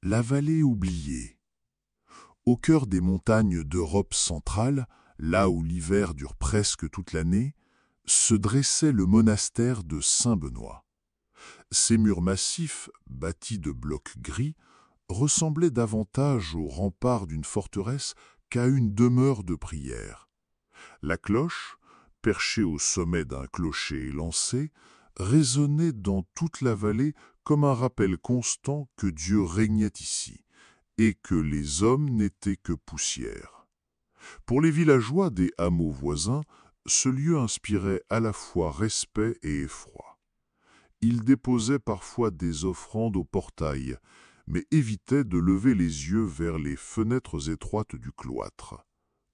La vallée oubliée. Au cœur des montagnes d'Europe centrale, là où l'hiver dure presque toute l'année, se dressait le monastère de Saint-Benoît. Ses murs massifs, bâtis de blocs gris, ressemblaient davantage aux remparts d'une forteresse qu'à une demeure de prière. La cloche, perchée au sommet d'un clocher élancé, résonnait dans toute la vallée comme un rappel constant que Dieu régnait ici, et que les hommes n'étaient que poussière. Pour les villageois des hameaux voisins, ce lieu inspirait à la fois respect et effroi. Ils déposaient parfois des offrandes au portail, mais évitaient de lever les yeux vers les fenêtres étroites du cloître.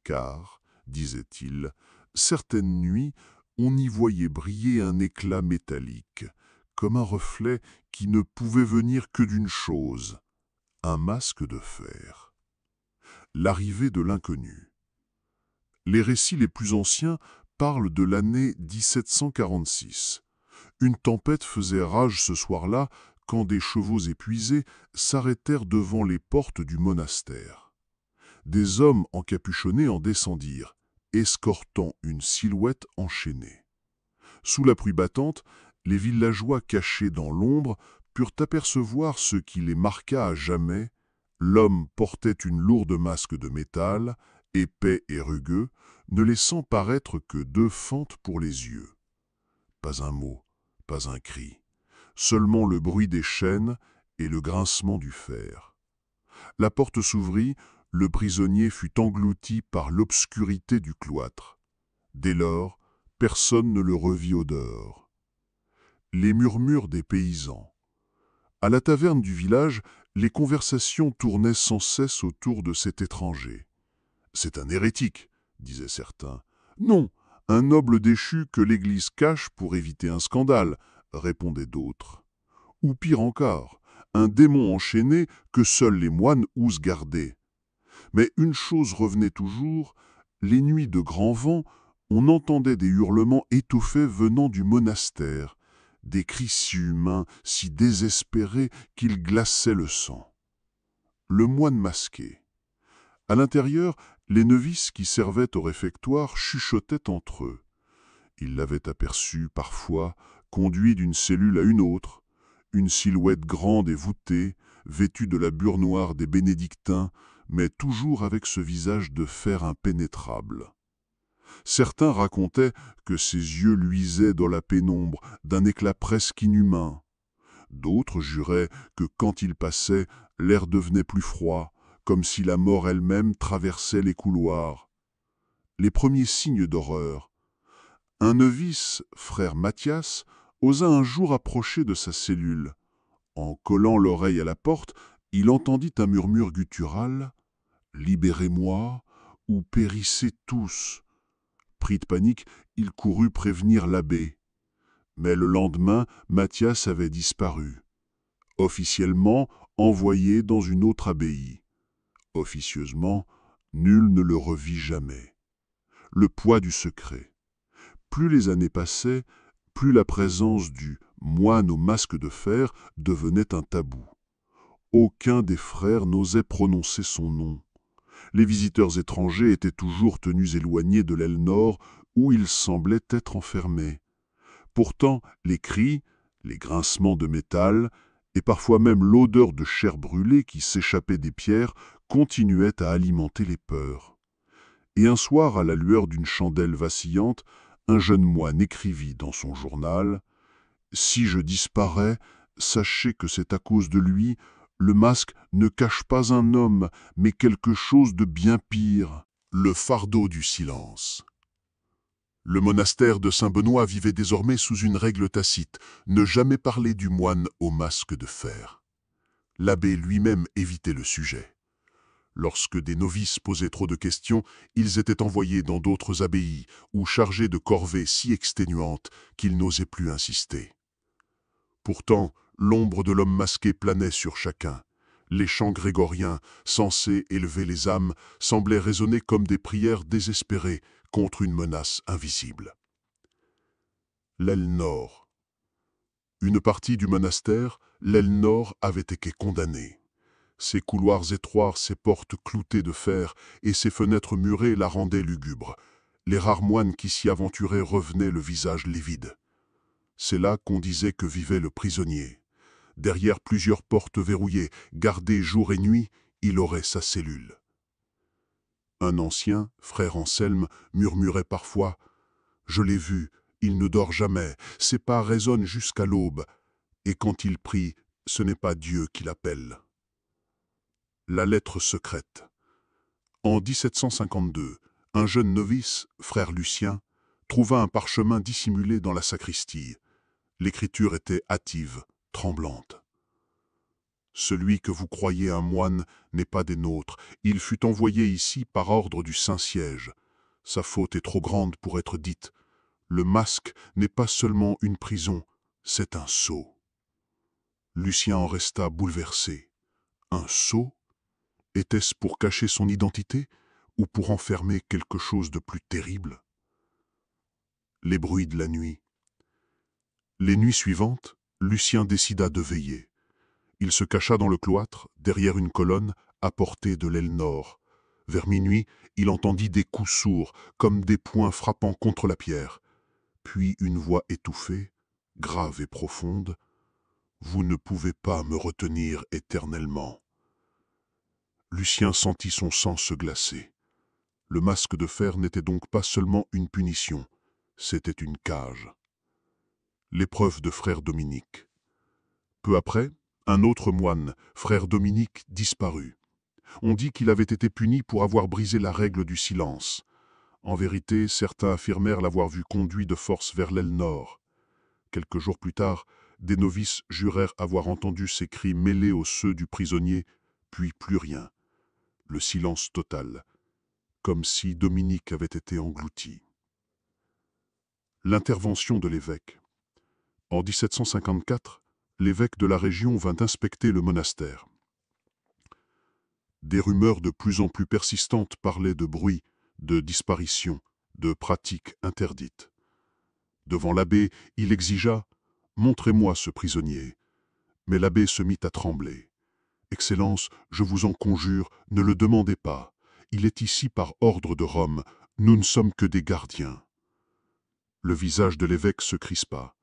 Car, disaient-ils, certaines nuits, on y voyait briller un éclat métallique, comme un reflet qui ne pouvait venir que d'une chose, un masque de fer. L'arrivée de l'inconnu. Les récits les plus anciens parlent de l'année 1746. Une tempête faisait rage ce soir-là quand des chevaux épuisés s'arrêtèrent devant les portes du monastère. Des hommes encapuchonnés en descendirent, escortant une silhouette enchaînée. Sous la pluie battante, les villageois cachés dans l'ombre purent apercevoir ce qui les marqua à jamais. L'homme portait une lourde masque de métal, épais et rugueux, ne laissant paraître que deux fentes pour les yeux. Pas un mot, pas un cri, seulement le bruit des chaînes et le grincement du fer. La porte s'ouvrit, le prisonnier fut englouti par l'obscurité du cloître. Dès lors, personne ne le revit au dehors. Les murmures des paysans. À la taverne du village, les conversations tournaient sans cesse autour de cet étranger. « C'est un hérétique », disaient certains. « Non, un noble déchu que l'Église cache pour éviter un scandale », répondaient d'autres. Ou pire encore, un démon enchaîné que seuls les moines osent garder. Mais une chose revenait toujours, les nuits de grand vent, on entendait des hurlements étouffés venant du monastère, des cris si humains, si désespérés qu'ils glaçaient le sang. Le moine masqué. À l'intérieur, les novices qui servaient au réfectoire chuchotaient entre eux. Ils l'avaient aperçu, parfois, conduit d'une cellule à une autre, une silhouette grande et voûtée, vêtue de la bure noire des bénédictins, mais toujours avec ce visage de fer impénétrable. Certains racontaient que ses yeux luisaient dans la pénombre d'un éclat presque inhumain. D'autres juraient que quand il passait, l'air devenait plus froid, comme si la mort elle-même traversait les couloirs. Les premiers signes d'horreur. Un novice, frère Mathias, osa un jour approcher de sa cellule. En collant l'oreille à la porte, il entendit un murmure guttural « Libérez-moi, ou périssez tous !» Pris de panique, il courut prévenir l'abbé. Mais le lendemain, Mathias avait disparu. Officiellement, envoyé dans une autre abbaye. Officieusement, nul ne le revit jamais. Le poids du secret. Plus les années passaient, plus la présence du moine au masque de fer devenait un tabou. Aucun des frères n'osait prononcer son nom. Les visiteurs étrangers étaient toujours tenus éloignés de l'aile nord où ils semblaient être enfermés. Pourtant, les cris, les grincements de métal et parfois même l'odeur de chair brûlée qui s'échappait des pierres continuaient à alimenter les peurs. Et un soir, à la lueur d'une chandelle vacillante, un jeune moine écrivit dans son journal « Si je disparais, sachez que c'est à cause de lui, le masque ne cache pas un homme, mais quelque chose de bien pire, le fardeau du silence. » Le monastère de Saint-Benoît vivait désormais sous une règle tacite, ne jamais parler du moine au masque de fer. L'abbé lui-même évitait le sujet. Lorsque des novices posaient trop de questions, ils étaient envoyés dans d'autres abbayes ou chargés de corvées si exténuantes qu'ils n'osaient plus insister. Pourtant, l'ombre de l'homme masqué planait sur chacun. Les chants grégoriens, censés élever les âmes, semblaient résonner comme des prières désespérées contre une menace invisible. L'aile nord. Une partie du monastère, l'aile nord, avait été condamnée. Ses couloirs étroits, ses portes cloutées de fer et ses fenêtres murées la rendaient lugubre. Les rares moines qui s'y aventuraient revenaient le visage livide. C'est là qu'on disait que vivait le prisonnier. Derrière plusieurs portes verrouillées, gardées jour et nuit, il aurait sa cellule. Un ancien, frère Anselme, murmurait parfois « Je l'ai vu, il ne dort jamais, ses pas résonnent jusqu'à l'aube, et quand il prie, ce n'est pas Dieu qui l'appelle. » La lettre secrète. En 1752, un jeune novice, frère Lucien, trouva un parchemin dissimulé dans la sacristie. L'écriture était hâtive, tremblante. « Celui que vous croyez un moine n'est pas des nôtres. Il fut envoyé ici par ordre du Saint-Siège. Sa faute est trop grande pour être dite. Le masque n'est pas seulement une prison, c'est un sceau. » Lucien en resta bouleversé. Un sceau? Était-ce pour cacher son identité ou pour enfermer quelque chose de plus terrible? Les bruits de la nuit. Les nuits suivantes, Lucien décida de veiller. Il se cacha dans le cloître, derrière une colonne, à portée de l'aile nord. Vers minuit, il entendit des coups sourds, comme des poings frappant contre la pierre. Puis une voix étouffée, grave et profonde. « Vous ne pouvez pas me retenir éternellement. » Lucien sentit son sang se glacer. Le masque de fer n'était donc pas seulement une punition, c'était une cage. L'épreuve de frère Dominique. Peu après, un autre moine, frère Dominique, disparut. On dit qu'il avait été puni pour avoir brisé la règle du silence. En vérité, certains affirmèrent l'avoir vu conduit de force vers l'aile nord. Quelques jours plus tard, des novices jurèrent avoir entendu ces cris mêlés aux ceux du prisonnier, puis plus rien. Le silence total, comme si Dominique avait été englouti. L'intervention de l'évêque. En 1754, l'évêque de la région vint inspecter le monastère. Des rumeurs de plus en plus persistantes parlaient de bruit, de disparition, de pratiques interdites. Devant l'abbé, il exigea « Montrez-moi ce prisonnier ». Mais l'abbé se mit à trembler. « Excellence, je vous en conjure, ne le demandez pas. Il est ici par ordre de Rome, nous ne sommes que des gardiens. » Le visage de l'évêque se crispa.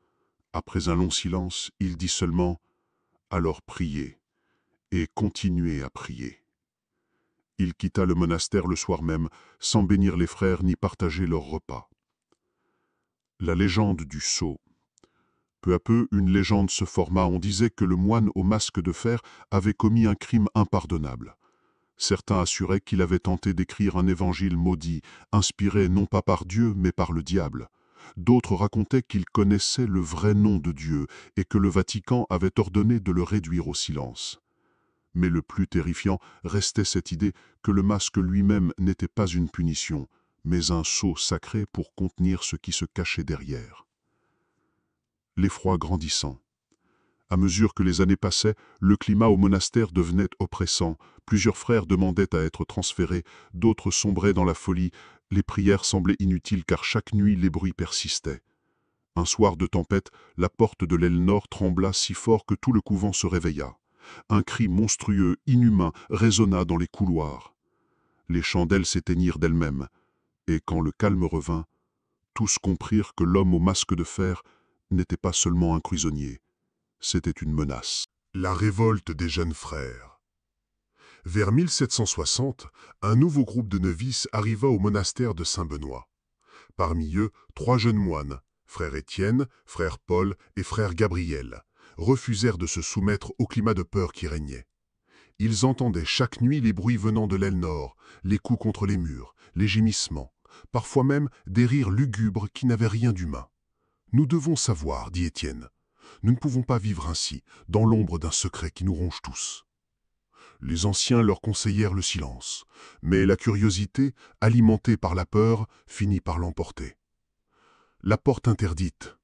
Après un long silence, il dit seulement « Alors priez, et continuez à prier. » Il quitta le monastère le soir même, sans bénir les frères ni partager leur repas. La légende du sceau. Peu à peu, une légende se forma. On disait que le moine au masque de fer avait commis un crime impardonnable. Certains assuraient qu'il avait tenté d'écrire un évangile maudit, inspiré non pas par Dieu, mais par le diable. D'autres racontaient qu'il connaissait le vrai nom de Dieu et que le Vatican avait ordonné de le réduire au silence. Mais le plus terrifiant restait cette idée que le masque lui-même n'était pas une punition, mais un sceau sacré pour contenir ce qui se cachait derrière. L'effroi grandissant. À mesure que les années passaient, le climat au monastère devenait oppressant. Plusieurs frères demandaient à être transférés, d'autres sombraient dans la folie. Les prières semblaient inutiles car chaque nuit les bruits persistaient. Un soir de tempête, la porte de l'aile nord trembla si fort que tout le couvent se réveilla. Un cri monstrueux, inhumain, résonna dans les couloirs. Les chandelles s'éteignirent d'elles-mêmes, et quand le calme revint, tous comprirent que l'homme au masque de fer n'était pas seulement un prisonnier, c'était une menace. La révolte des jeunes frères. Vers 1760, un nouveau groupe de novices arriva au monastère de Saint-Benoît. Parmi eux, 3 jeunes moines, frère Étienne, frère Paul et frère Gabriel, refusèrent de se soumettre au climat de peur qui régnait. Ils entendaient chaque nuit les bruits venant de l'aile nord, les coups contre les murs, les gémissements, parfois même des rires lugubres qui n'avaient rien d'humain. « Nous devons savoir, dit Étienne. Nous ne pouvons pas vivre ainsi, dans l'ombre d'un secret qui nous ronge tous. » Les anciens leur conseillèrent le silence, mais la curiosité, alimentée par la peur, finit par l'emporter. La porte interdite.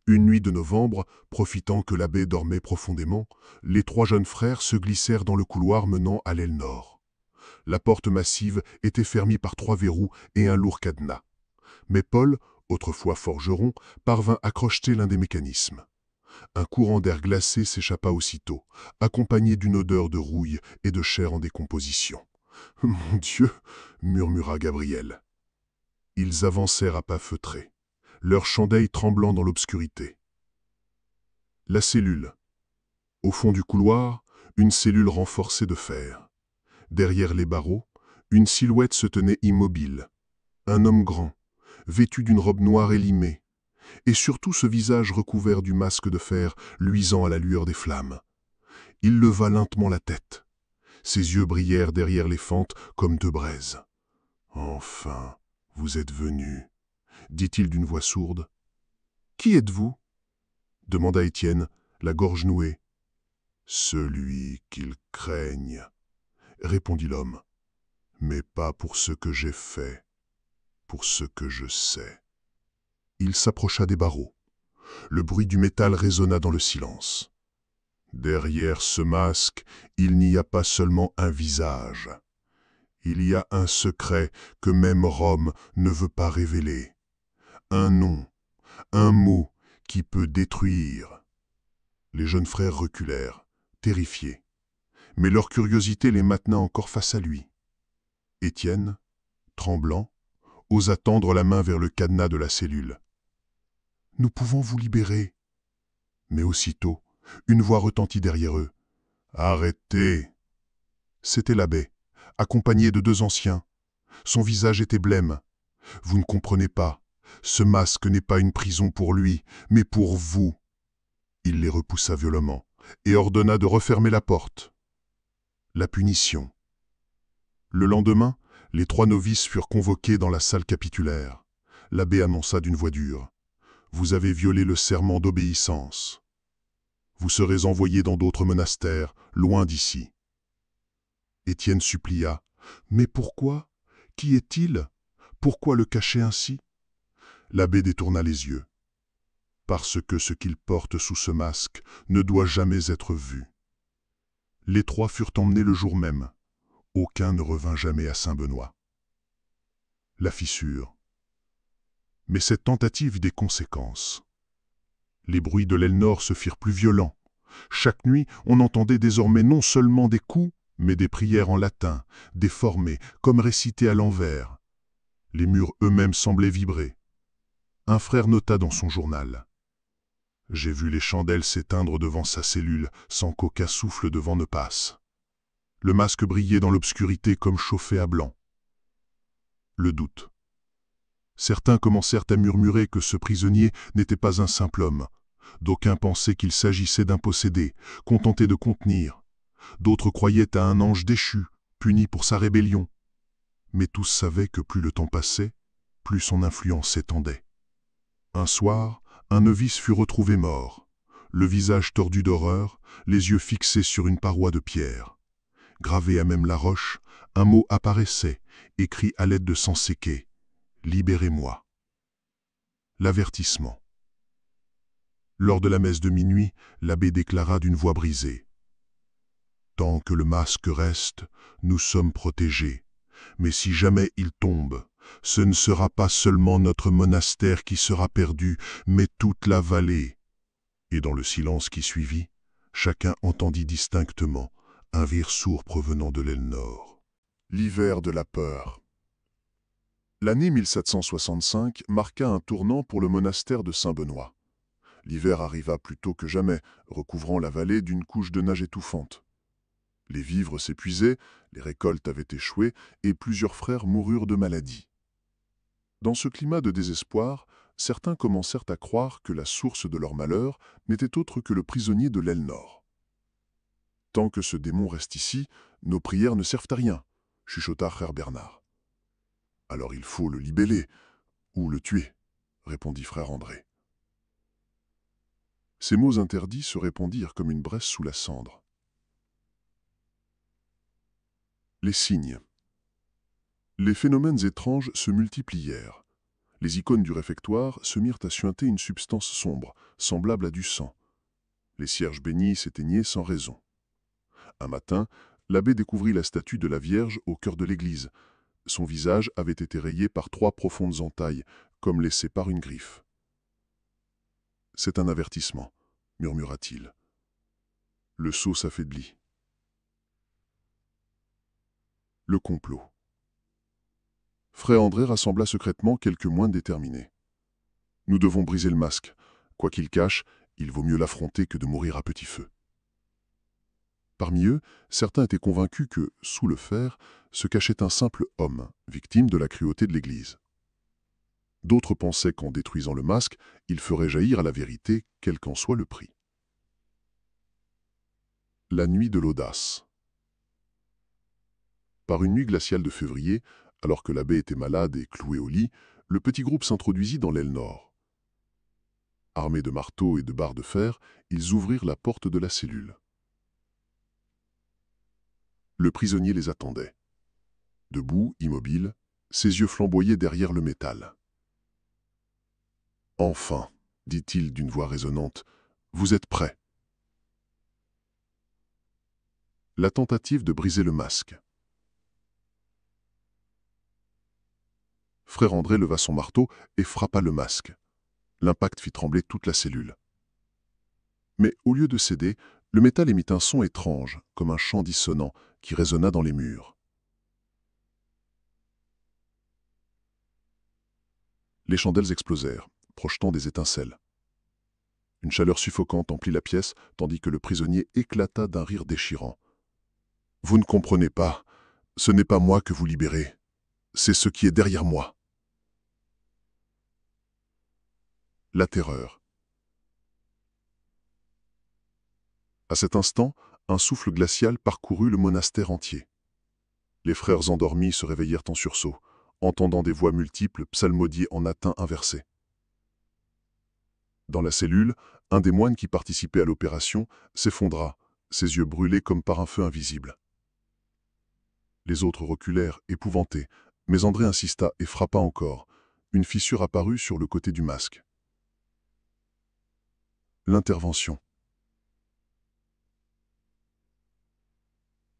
Une nuit de novembre, profitant que l'abbé dormait profondément, les 3 jeunes frères se glissèrent dans le couloir menant à l'aile nord. La porte massive était fermée par 3 verrous et un lourd cadenas. Mais Paul, autrefois forgeron, parvint à crocheter l'un des mécanismes. Un courant d'air glacé s'échappa aussitôt, accompagné d'une odeur de rouille et de chair en décomposition. « Mon Dieu !» murmura Gabriel. Ils avancèrent à pas feutrés, leurs chandelles tremblant dans l'obscurité. La cellule. Au fond du couloir, une cellule renforcée de fer. Derrière les barreaux, une silhouette se tenait immobile. Un homme grand, vêtu d'une robe noire élimée, et surtout ce visage recouvert du masque de fer luisant à la lueur des flammes. Il leva lentement la tête. Ses yeux brillèrent derrière les fentes comme deux braises. « Enfin, vous êtes venu, dit-il d'une voix sourde. « Qui êtes-vous » demanda Étienne, la gorge nouée. « Celui qu'ils craignent, » répondit l'homme. « Mais pas pour ce que j'ai fait, pour ce que je sais. » Il s'approcha des barreaux. Le bruit du métal résonna dans le silence. Derrière ce masque, il n'y a pas seulement un visage. Il y a un secret que même Rome ne veut pas révéler. Un nom, un mot qui peut détruire. Les jeunes frères reculèrent, terrifiés. Mais leur curiosité les maintenait encore face à lui. Étienne, tremblant, osa tendre la main vers le cadenas de la cellule. « Nous pouvons vous libérer. » Mais aussitôt, une voix retentit derrière eux. « Arrêtez !» C'était l'abbé, accompagné de deux anciens. Son visage était blême. « Vous ne comprenez pas. Ce masque n'est pas une prison pour lui, mais pour vous. » Il les repoussa violemment et ordonna de refermer la porte. La punition. Le lendemain, les trois novices furent convoqués dans la salle capitulaire. L'abbé annonça d'une voix dure. « Vous avez violé le serment d'obéissance. Vous serez envoyés dans d'autres monastères, loin d'ici. » Étienne supplia. « Mais pourquoi? Qui est-il? Pourquoi le cacher ainsi ?» L'abbé détourna les yeux. « Parce que ce qu'il porte sous ce masque ne doit jamais être vu. » Les trois furent emmenés le jour même. Aucun ne revint jamais à Saint-Benoît. La fissure. Mais cette tentative eut des conséquences. Les bruits de l'aile nord se firent plus violents. Chaque nuit, on entendait désormais non seulement des coups, mais des prières en latin, déformées, comme récitées à l'envers. Les murs eux-mêmes semblaient vibrer. Un frère nota dans son journal. « J'ai vu les chandelles s'éteindre devant sa cellule sans qu'aucun souffle de vent ne passe. Le masque brillait dans l'obscurité comme chauffé à blanc. » Le doute. Certains commencèrent à murmurer que ce prisonnier n'était pas un simple homme. D'aucuns pensaient qu'il s'agissait d'un possédé, contenté de contenir. D'autres croyaient à un ange déchu, puni pour sa rébellion. Mais tous savaient que plus le temps passait, plus son influence s'étendait. Un soir, un novice fut retrouvé mort, le visage tordu d'horreur, les yeux fixés sur une paroi de pierre. Gravé à même la roche, un mot apparaissait, écrit à l'aide de sang séqué. « Libérez-moi » L'avertissement. Lors de la messe de minuit, l'abbé déclara d'une voix brisée. « Tant que le masque reste, nous sommes protégés. Mais si jamais il tombe, ce ne sera pas seulement notre monastère qui sera perdu, mais toute la vallée. » Et dans le silence qui suivit, chacun entendit distinctement un rire sourd provenant de l'aile nord. L'hiver de la peur. L'année 1765 marqua un tournant pour le monastère de Saint-Benoît. L'hiver arriva plus tôt que jamais, recouvrant la vallée d'une couche de neige étouffante. Les vivres s'épuisaient, les récoltes avaient échoué et plusieurs frères moururent de maladie. Dans ce climat de désespoir, certains commencèrent à croire que la source de leur malheur n'était autre que le prisonnier de l'aile nord. « Tant que ce démon reste ici, nos prières ne servent à rien », chuchota frère Bernard. « Alors il faut le libeller, ou le tuer », répondit frère André. Ces mots interdits se répandirent comme une braise sous la cendre. Les signes. Les phénomènes étranges se multiplièrent. Les icônes du réfectoire se mirent à suinter une substance sombre, semblable à du sang. Les cierges bénis s'éteignaient sans raison. Un matin, l'abbé découvrit la statue de la Vierge au cœur de l'église. Son visage avait été rayé par 3 profondes entailles, comme laissées par une griffe. C'est un avertissement. murmura-t-il. Le sceau s'affaiblit. Le complot. Frère André rassembla secrètement quelques moines déterminés. Nous devons briser le masque. Quoi qu'il cache, il vaut mieux l'affronter que de mourir à petit feu. Parmi eux, certains étaient convaincus que, sous le fer, se cachait un simple homme, victime de la cruauté de l'Église. D'autres pensaient qu'en détruisant le masque, il ferait jaillir à la vérité, quel qu'en soit le prix. La nuit de l'audace. Par une nuit glaciale de février, alors que l'abbé était malade et cloué au lit, le petit groupe s'introduisit dans l'aile nord. Armés de marteaux et de barres de fer, ils ouvrirent la porte de la cellule. Le prisonnier les attendait. Debout, immobile, ses yeux flamboyaient derrière le métal. « Enfin, dit-il d'une voix résonnante, vous êtes prêts. » La tentative de briser le masque. Frère André leva son marteau et frappa le masque. L'impact fit trembler toute la cellule. Mais au lieu de céder, le métal émit un son étrange, comme un chant dissonant, qui résonna dans les murs. Les chandelles explosèrent, projetant des étincelles. Une chaleur suffocante emplit la pièce, tandis que le prisonnier éclata d'un rire déchirant. « Vous ne comprenez pas, ce n'est pas moi que vous libérez, c'est ce qui est derrière moi. » La terreur. À cet instant, un souffle glacial parcourut le monastère entier. Les frères endormis se réveillèrent en sursaut, entendant des voix multiples psalmodier en latin inversé. Dans la cellule, un des moines qui participait à l'opération s'effondra, ses yeux brûlés comme par un feu invisible. Les autres reculèrent, épouvantés, mais André insista et frappa encore. Une fissure apparut sur le côté du masque. L'intervention.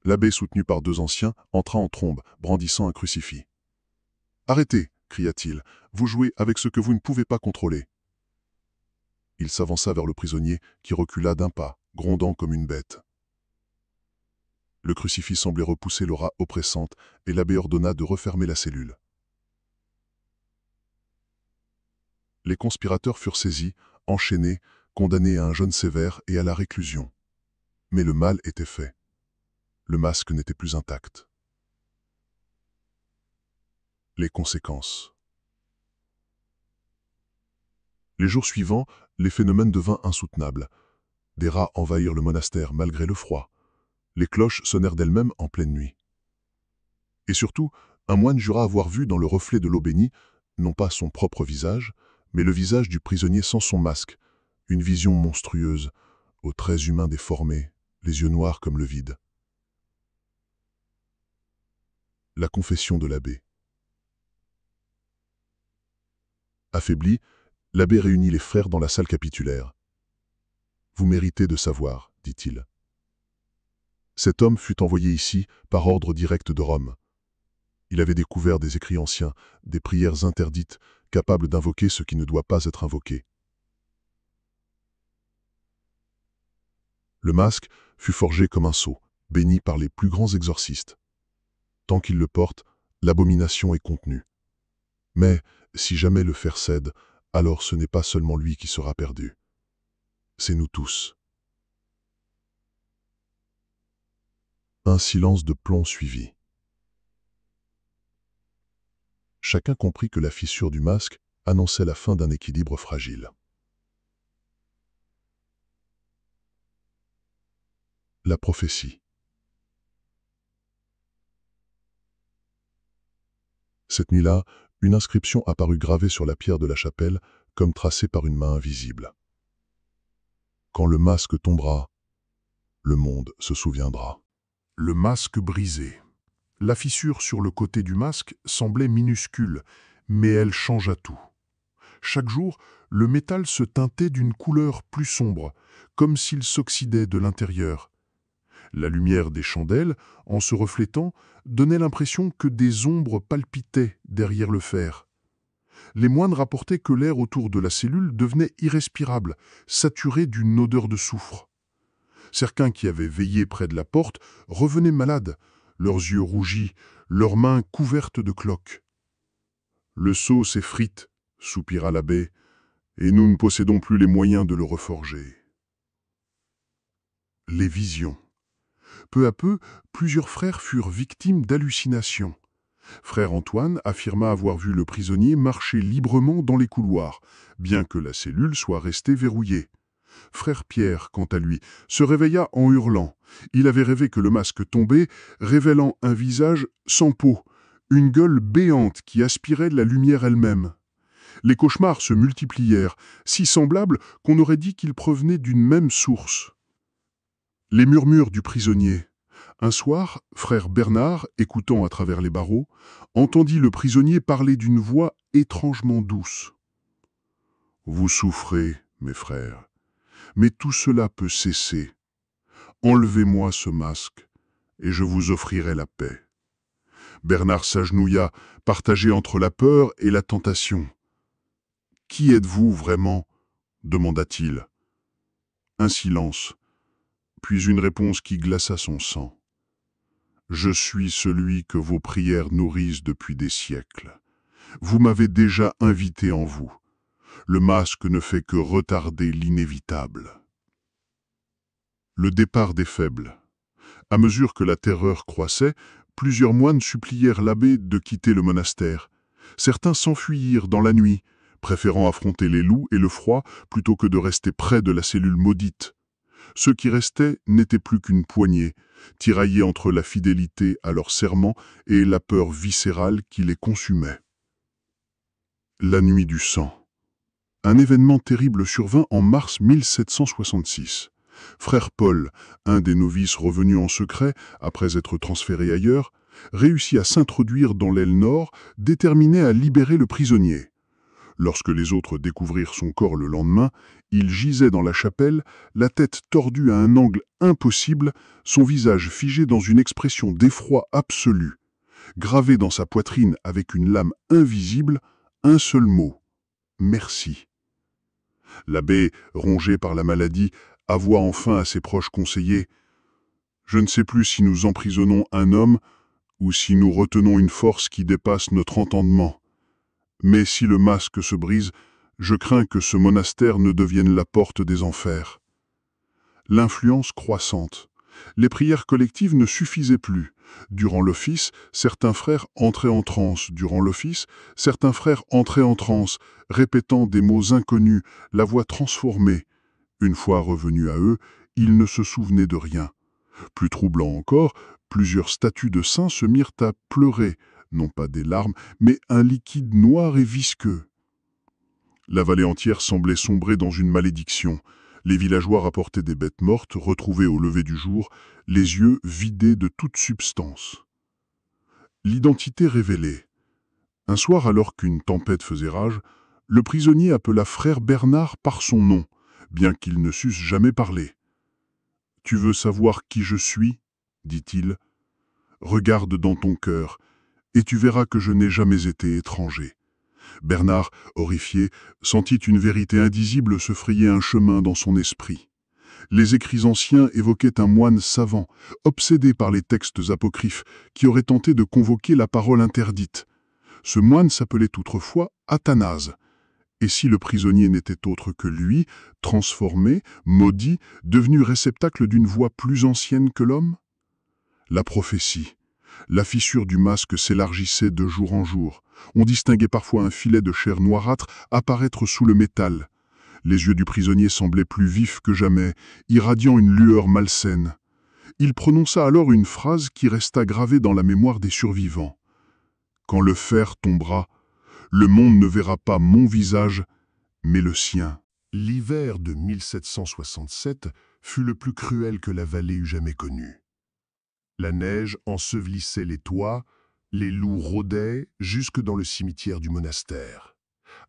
L'abbé, soutenu par deux anciens, entra en trombe, brandissant un crucifix. « Arrêtez !» cria-t-il. « Vous jouez avec ce que vous ne pouvez pas contrôler. » Il s'avança vers le prisonnier, qui recula d'un pas, grondant comme une bête. Le crucifix semblait repousser l'aura oppressante, et l'abbé ordonna de refermer la cellule. Les conspirateurs furent saisis, enchaînés, condamnés à un jeûne sévère et à la réclusion. Mais le mal était fait. Le masque n'était plus intact. Les conséquences. Les jours suivants, les phénomènes devinrent insoutenables. Des rats envahirent le monastère malgré le froid. Les cloches sonnèrent d'elles-mêmes en pleine nuit. Et surtout, un moine jura avoir vu dans le reflet de l'eau bénie, non pas son propre visage, mais le visage du prisonnier sans son masque, une vision monstrueuse, aux traits humains déformés, les yeux noirs comme le vide. La confession de l'abbé. Affaibli, l'abbé réunit les frères dans la salle capitulaire. « Vous méritez de savoir, dit-il. Cet homme fut envoyé ici par ordre direct de Rome. Il avait découvert des écrits anciens, des prières interdites, capables d'invoquer ce qui ne doit pas être invoqué. Le masque fut forgé comme un sceau, béni par les plus grands exorcistes. Tant qu'il le porte, l'abomination est contenue. Mais, si jamais le fer cède, alors ce n'est pas seulement lui qui sera perdu. C'est nous tous. » Un silence de plomb suivit. Chacun comprit que la fissure du masque annonçait la fin d'un équilibre fragile. La prophétie. Cette nuit-là, une inscription apparut gravée sur la pierre de la chapelle, comme tracée par une main invisible. Quand le masque tombera, le monde se souviendra. Le masque brisé. La fissure sur le côté du masque semblait minuscule, mais elle changea tout. Chaque jour, le métal se teintait d'une couleur plus sombre, comme s'il s'oxydait de l'intérieur. La lumière des chandelles, en se reflétant, donnait l'impression que des ombres palpitaient derrière le fer. Les moines rapportaient que l'air autour de la cellule devenait irrespirable, saturé d'une odeur de soufre. Certains qui avaient veillé près de la porte revenaient malades, leurs yeux rougis, leurs mains couvertes de cloques. « Le sceau s'effrite, » soupira l'abbé, « et nous ne possédons plus les moyens de le reforger. » Les visions. Peu à peu, plusieurs frères furent victimes d'hallucinations. Frère Antoine affirma avoir vu le prisonnier marcher librement dans les couloirs, bien que la cellule soit restée verrouillée. Frère Pierre, quant à lui, se réveilla en hurlant. Il avait rêvé que le masque tombait, révélant un visage sans peau, une gueule béante qui aspirait la lumière elle-même. Les cauchemars se multiplièrent, si semblables qu'on aurait dit qu'ils provenaient d'une même source. Les murmures du prisonnier. Un soir, frère Bernard, écoutant à travers les barreaux, entendit le prisonnier parler d'une voix étrangement douce. « Vous souffrez, mes frères, mais tout cela peut cesser. Enlevez-moi ce masque, et je vous offrirai la paix. » Bernard s'agenouilla, partagé entre la peur et la tentation. « Qui êtes-vous vraiment » demanda-t-il. Un silence, puis une réponse qui glaça son sang. « Je suis celui que vos prières nourrissent depuis des siècles. Vous m'avez déjà invité en vous. Le masque ne fait que retarder l'inévitable. » Le départ des faibles. À mesure que la terreur croissait, plusieurs moines supplièrent l'abbé de quitter le monastère. Certains s'enfuirent dans la nuit, préférant affronter les loups et le froid plutôt que de rester près de la cellule maudite. Ceux qui restaient n'étaient plus qu'une poignée, tiraillés entre la fidélité à leur serment et la peur viscérale qui les consumait. La nuit du sang. Un événement terrible survint en mars 1766. Frère Paul, un des novices revenus en secret après être transféré ailleurs, réussit à s'introduire dans l'aile nord, déterminé à libérer le prisonnier. Lorsque les autres découvrirent son corps le lendemain, il gisait dans la chapelle, la tête tordue à un angle impossible, son visage figé dans une expression d'effroi absolu. Gravé dans sa poitrine avec une lame invisible, un seul mot : merci. L'abbé, rongé par la maladie, avoua enfin à ses proches conseillers : « Je ne sais plus si nous emprisonnons un homme ou si nous retenons une force qui dépasse notre entendement. Mais si le masque se brise, je crains que ce monastère ne devienne la porte des enfers. » L'influence croissante. Les prières collectives ne suffisaient plus. Durant l'office, certains frères entraient en transe. Durant l'office, certains frères entraient en transe, répétant des mots inconnus, la voix transformée. Une fois revenus à eux, ils ne se souvenaient de rien. Plus troublant encore, plusieurs statues de saints se mirent à pleurer, non pas des larmes, mais un liquide noir et visqueux. La vallée entière semblait sombrer dans une malédiction. Les villageois rapportaient des bêtes mortes, retrouvées au lever du jour, les yeux vidés de toute substance. L'identité révélée. Un soir, alors qu'une tempête faisait rage, le prisonnier appela frère Bernard par son nom, bien qu'ils ne sussent jamais parler. « Tu veux savoir qui je suis ?» dit-il. « Regarde dans ton cœur, et tu verras que je n'ai jamais été étranger. » Bernard, horrifié, sentit une vérité indisible se frayer un chemin dans son esprit. Les écrits anciens évoquaient un moine savant, obsédé par les textes apocryphes, qui aurait tenté de convoquer la parole interdite. Ce moine s'appelait autrefois Athanase. Et si le prisonnier n'était autre que lui, transformé, maudit, devenu réceptacle d'une voix plus ancienne que l'homme? La prophétie. La fissure du masque s'élargissait de jour en jour. On distinguait parfois un filet de chair noirâtre apparaître sous le métal. Les yeux du prisonnier semblaient plus vifs que jamais, irradiant une lueur malsaine. Il prononça alors une phrase qui resta gravée dans la mémoire des survivants. « Quand le fer tombera, le monde ne verra pas mon visage, mais le sien. » L'hiver de 1767 fut le plus cruel que la vallée eût jamais connu. La neige ensevelissait les toits, les loups rôdaient jusque dans le cimetière du monastère.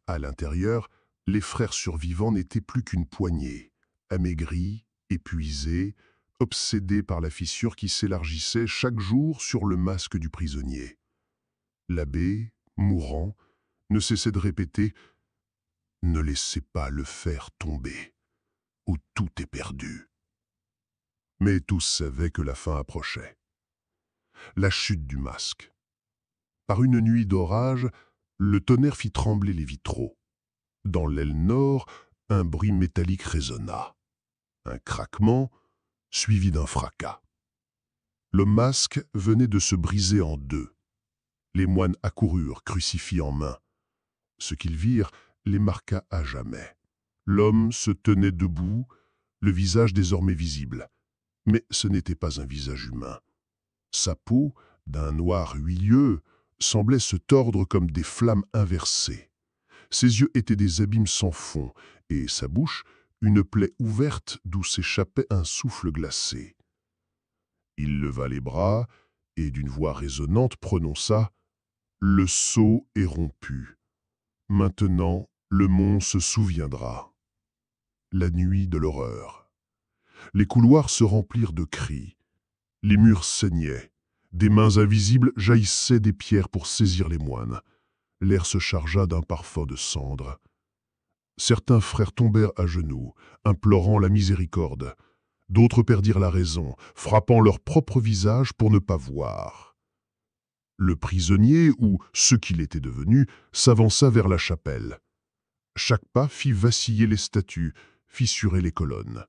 À l'intérieur, les frères survivants n'étaient plus qu'une poignée, amaigris, épuisés, obsédés par la fissure qui s'élargissait chaque jour sur le masque du prisonnier. L'abbé, mourant, ne cessait de répéter « Ne laissez pas le fer tomber, ou tout est perdu ». Mais tous savaient que la fin approchait. La chute du masque. Par une nuit d'orage, le tonnerre fit trembler les vitraux. Dans l'aile nord, un bruit métallique résonna. Un craquement, suivi d'un fracas. Le masque venait de se briser en deux. Les moines accoururent, crucifix en main. Ce qu'ils virent les marqua à jamais. L'homme se tenait debout, le visage désormais visible. Mais ce n'était pas un visage humain. Sa peau, d'un noir huileux, semblait se tordre comme des flammes inversées. Ses yeux étaient des abîmes sans fond, et sa bouche, une plaie ouverte d'où s'échappait un souffle glacé. Il leva les bras et, d'une voix résonnante, prononça « Le sceau est rompu. Maintenant, le monde se souviendra. » La nuit de l'horreur. Les couloirs se remplirent de cris. Les murs saignaient. Des mains invisibles jaillissaient des pierres pour saisir les moines. L'air se chargea d'un parfum de cendre. Certains frères tombèrent à genoux, implorant la miséricorde. D'autres perdirent la raison, frappant leur propre visage pour ne pas voir. Le prisonnier, ou ce qu'il était devenu, s'avança vers la chapelle. Chaque pas fit vaciller les statues, fissurer les colonnes.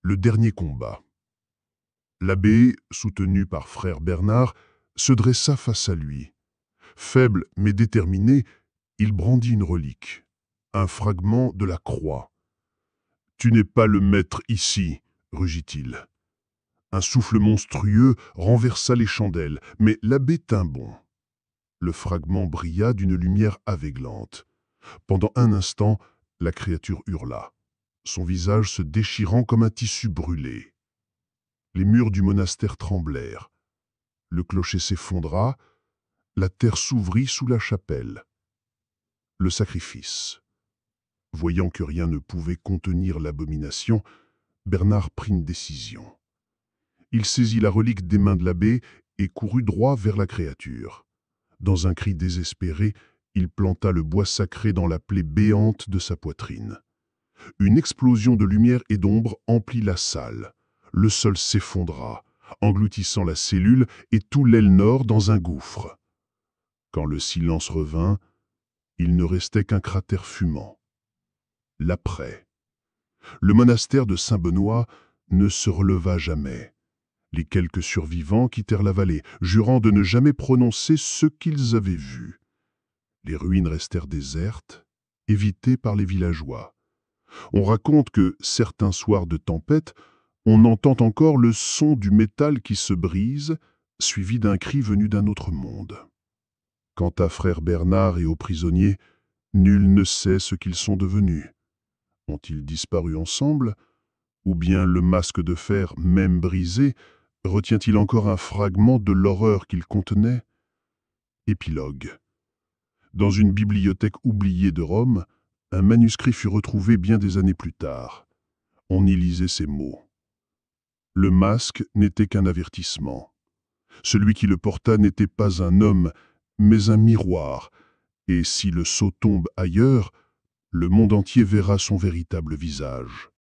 Le dernier combat. L'abbé, soutenu par frère Bernard, se dressa face à lui. Faible mais déterminé, il brandit une relique, un fragment de la croix. « Tu n'es pas le maître ici », rugit-il. Un souffle monstrueux renversa les chandelles, mais l'abbé tint bon. Le fragment brilla d'une lumière aveuglante. Pendant un instant, la créature hurla, son visage se déchirant comme un tissu brûlé. Les murs du monastère tremblèrent. Le clocher s'effondra, la terre s'ouvrit sous la chapelle. Le sacrifice. Voyant que rien ne pouvait contenir l'abomination, Bernard prit une décision. Il saisit la relique des mains de l'abbé et courut droit vers la créature. Dans un cri désespéré, il planta le bois sacré dans la plaie béante de sa poitrine. Une explosion de lumière et d'ombre emplit la salle. Le sol s'effondra, engloutissant la cellule et tout l'aile nord dans un gouffre. Quand le silence revint, il ne restait qu'un cratère fumant. L'après. Le monastère de Saint-Benoît ne se releva jamais. Les quelques survivants quittèrent la vallée, jurant de ne jamais prononcer ce qu'ils avaient vu. Les ruines restèrent désertes, évitées par les villageois. On raconte que, certains soirs de tempête, on entend encore le son du métal qui se brise, suivi d'un cri venu d'un autre monde. Quant à frère Bernard et aux prisonniers, nul ne sait ce qu'ils sont devenus. Ont-ils disparu ensemble? Ou bien le masque de fer, même brisé, retient-il encore un fragment de l'horreur qu'il contenait? Épilogue. Dans une bibliothèque oubliée de Rome, un manuscrit fut retrouvé bien des années plus tard. On y lisait ces mots. Le masque n'était qu'un avertissement. Celui qui le porta n'était pas un homme, mais un miroir, et si le sceau tombe ailleurs, le monde entier verra son véritable visage.